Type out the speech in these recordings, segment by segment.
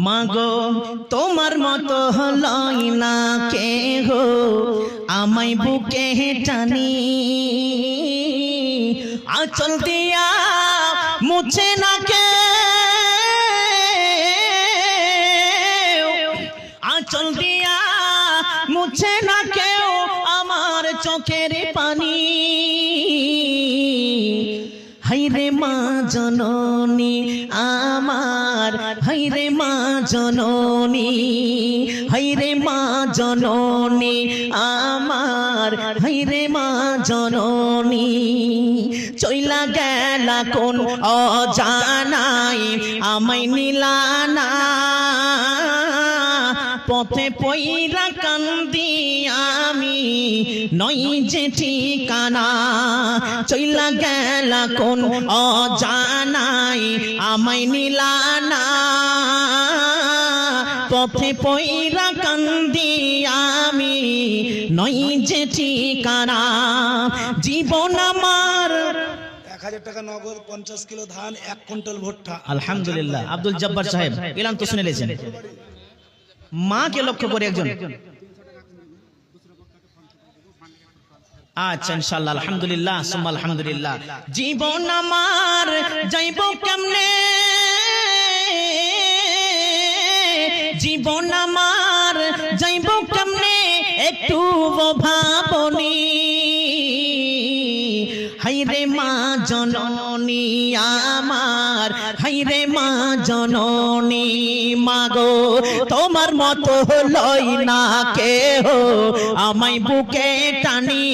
মাগো তোমার মতো হলই না কে গো আমায় বুকে টানি আঁচল দিয়া মুছে না কে আঁচল দিয়া মুছে না কেউ আমার চোখের পানি হাইরে মা জননী আমার হাইরে মা জননী হাইরে মা জননী আমার হাইরে মা জননী চইলা গেলা কোন অজানাই আমায় নিলানা পথে পইরা কান্দি আমি নই যে ঠিকানা চইলা গেলা কোন অজানাই আমায় নিলানা পথে পইরা কান্দি আমি নই যে ঠিকানা জীবন আমার 1000 টাকা নগদ 50 কিলো ধান 1 কুইন্টাল ভুট্টা আলহামদুলিল্লাহ আব্দুল জব্বার সাহেব এলান তো শুনে লেছেন মা কে লক্ষ্য করে একজন আচ্ছা ইনশাআল্লাহ আলহামদুলিল্লাহ সুম্মা আলহামদুলিল্লাহ জীবন আমার যাইব কেমনে জীবন আমার যাইব কেমনে একটু ভাবনি হাইরে মা জননী আমার হাইরে মা জননী মাগো তোমার মতো লই না কেহ আমায় বুকে টানি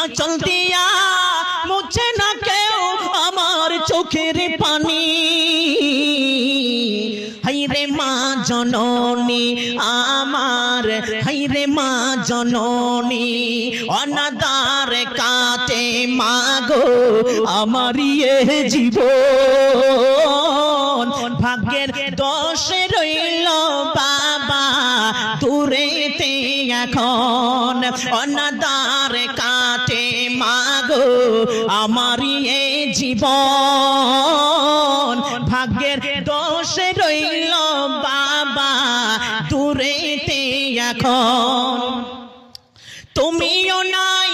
আঁচল দিয়া মুছে না কেউ আমার চোখের পানি হাইরে মা জননী আমার হাইরে মা জননী অনাদার কাটে মাগো আমার জীবন ভাগ্যের দোষে রইল বাবা দূরেতে এখন অনাদার কাটে মাগো আমার জীবন ভাগ্যের দোষে রইল বাবা দূরেতে এখন তুমিও নাই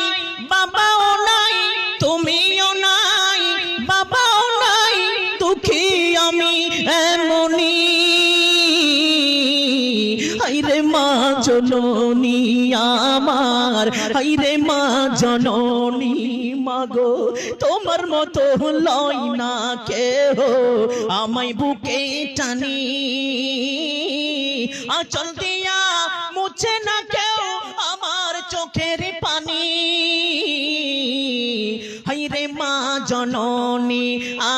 বাবাও নাই তুমিও নাই বাবাও নাই দুঃখী আমি এমনি হাইরে মা জননী আমার হাইরে মা জননী মাগো তোমার মতো লই না কেহ আমায় বুকে টানি আঁচল দিয়া মুছে না কেউ আমার চোখের পানি হাইরে মা জননী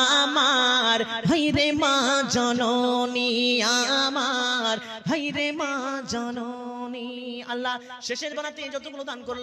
আমার হাইরে মা জননী আমার হাইরে মা জননী আল্লাহ শেষের বানাতে যতগুলো দান করল